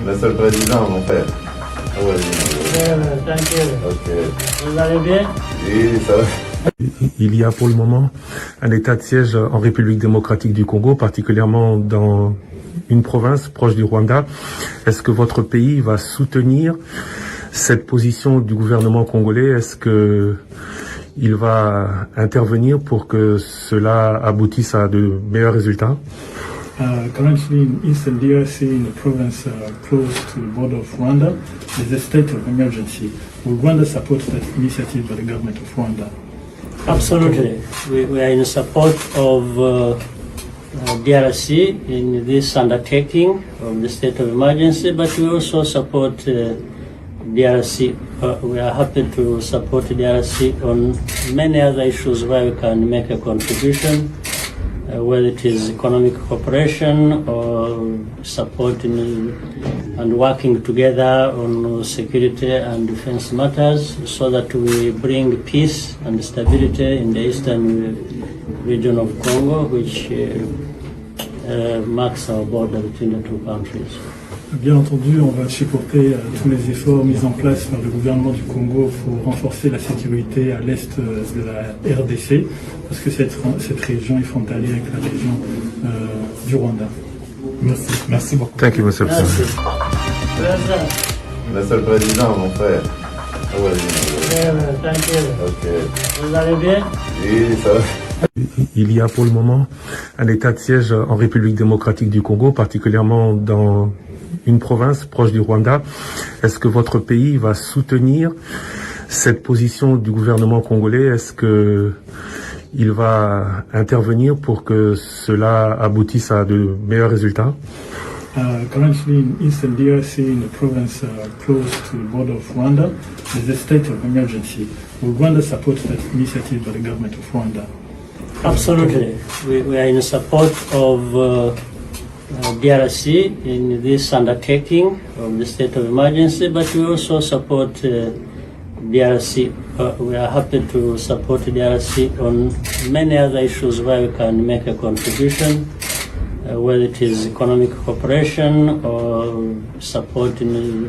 Monsieur le Président, mon frère. Ah ouais, Tranquille. ok. Vous allez bien? Oui, ça va. Il y a pour le moment un état de siège en République démocratique du Congo, particulièrement dans une province proche du Rwanda. Est-ce que votre pays va soutenir cette position du gouvernement congolais? Est-ce que il va intervenir pour que cela aboutisse à de meilleurs résultats? Currently in Eastern DRC, in the province close to the border of Rwanda, there's a state of emergency. Will Rwanda support that initiative by the government of Rwanda? Absolutely. We are in support of DRC in this undertaking of the state of emergency, but we also support DRC. We are happy to support DRC on many other issues where we can make a contribution, whether it is economic cooperation or supporting and working together on security and defense matters so that we bring peace and stability in the eastern region of Congo, which marks our border between the two countries. Bien entendu, on va supporter tous les efforts mis en place par le gouvernement du Congo pour renforcer la sécurité à l'est de la RDC, parce que cette région est frontalière avec la région du Rwanda. Merci beaucoup. Thank you, Monsieur le Président. Monsieur le Président, mon frère. Ah ouais, Tranquille. ok. Vous allez bien? Oui, ça va. Il y a pour le moment un état de siège en République démocratique du Congo, particulièrement dans une province proche du Rwanda. Est-ce que votre pays va soutenir cette position du gouvernement congolais? Est-ce que il va intervenir pour que cela aboutisse à de meilleurs résultats? Currently in Eastern DRC, in the province close to the border of Rwanda, there's a state of emergency. Will Rwanda support that initiative by the government of Rwanda? Absolutely. We are in support of DRC in this undertaking of the state of emergency, but we also support DRC. We are happy to support DRC on many other issues where we can make a contribution, whether it is economic cooperation or supporting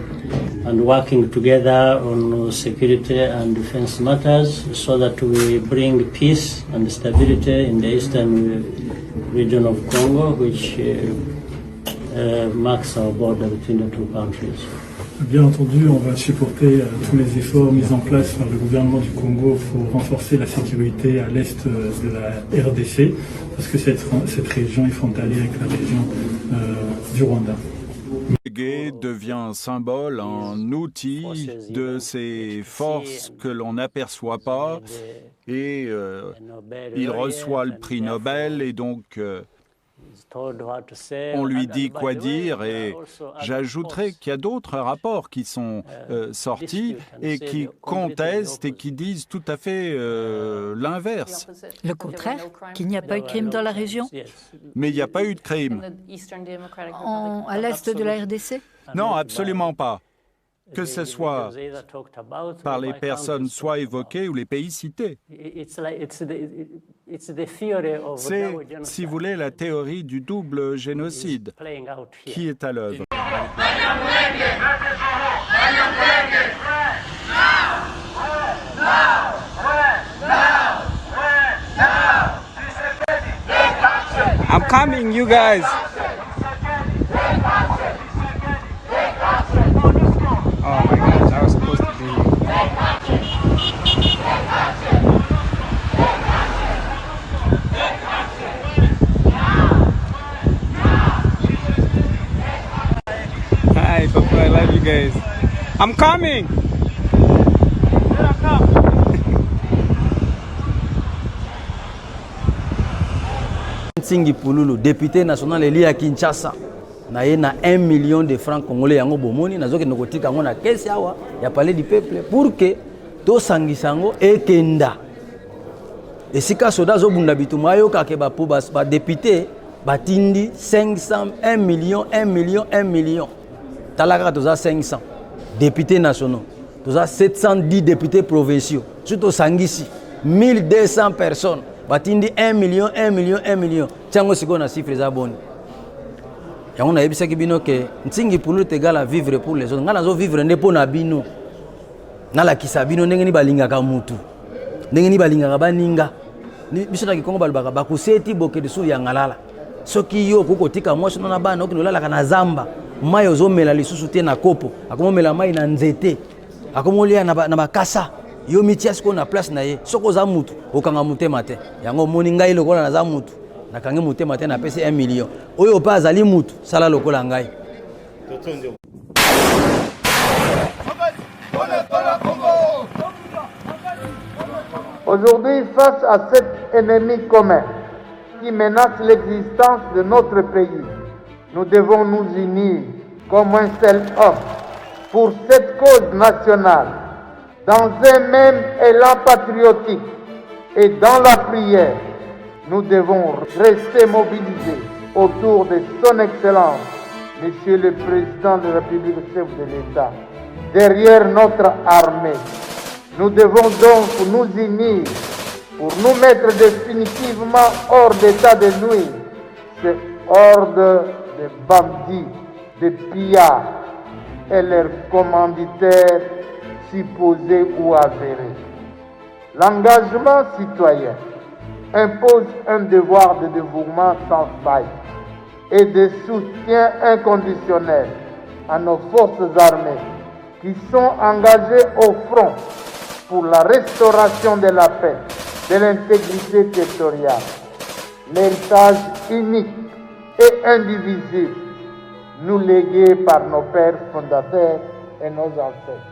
and working together on security and defense matters so that we bring peace and stability in the eastern region of Congo, which marks our border between the two countries. Bien entendu, on va supporter tous les efforts mis en place par le gouvernement du Congo pour renforcer la sécurité à l'est de la RDC, parce que cette région est frontalière avec la région du Rwanda. Gué devient un symbole, un outil de ces forces que l'on n'aperçoit pas, et il reçoit le prix Nobel, et donc on lui dit quoi dire, et j'ajouterai qu'il y a d'autres rapports qui sont sortis et qui contestent et qui disent tout à fait l'inverse. Le contraire, qu'il n'y a pas eu de crime dans la région? Mais il n'y a pas eu de crime. À l'est de la RDC? Non, absolument pas. Que ce soit par les personnes soit évoquées ou les pays cités. C'est, si vous voulez, la théorie du double génocide qui est à l'œuvre. I'm coming, you guys. Oh my gosh, I was supposed to be here. Hi, Papa, I love you guys. I'm coming! Here I come. Nsingi Pululu, député national élu à Kinshasa. Na ye na 1 million de francs congolais yango bomoni nazoke nokotika yango na kesi awa ya palais du peuple pour que to sangisango ekenda esika soda zo bunda bituma yo ka ke ba député batindi 500 1 million 1 million 1 million talaka toza 500 députés nationaux toza 710 députés provinciaux surtout sangisi 1200 personnes batindi 1 million 1 million 1 million tiango siko na chiffre za boni. yango nayebisaki bino ke ntingi pululu tegala vivre pour les autres nga nazo vivre nde mpo na bino nalakisa bino ndenge ni balingaka mutu ndenge ni balingaka baninga biso na kikongo balobaka bakuseti bokede su ya ngalala soki yo kokotika mwasi na bana okino lalaka na zamba mai ozomela lisusu te na kopo akomomela mai na nzete akomolia na bakasa yo mitia siko na place na ye soko oza mutu okanga motema te yango omoni ngai lokola naza mutu nakangi motema te napesi 1 million oyo mpe azali mutu sala lokola ngai. Aujourd'hui, face à cet ennemi commun qui menace l'existence de notre pays, nous devons nous unir comme un seul homme pour cette cause nationale, dans un même élan patriotique et dans la prière. Nous devons rester mobilisés autour de son Excellence, Monsieur le Président de la République, chef de l'État, derrière notre armée. Nous devons donc nous unir pour nous mettre définitivement hors d'état de nuire, ce horde de bandits, de pillards et leurs commanditaires supposés ou avérés. L'engagement citoyen impose un devoir de dévouement sans faille et de soutien inconditionnel à nos forces armées qui sont engagées au front pour la restauration de la paix, de l'intégrité territoriale, l'héritage unique et indivisible nous légué par nos pères fondateurs et nos ancêtres.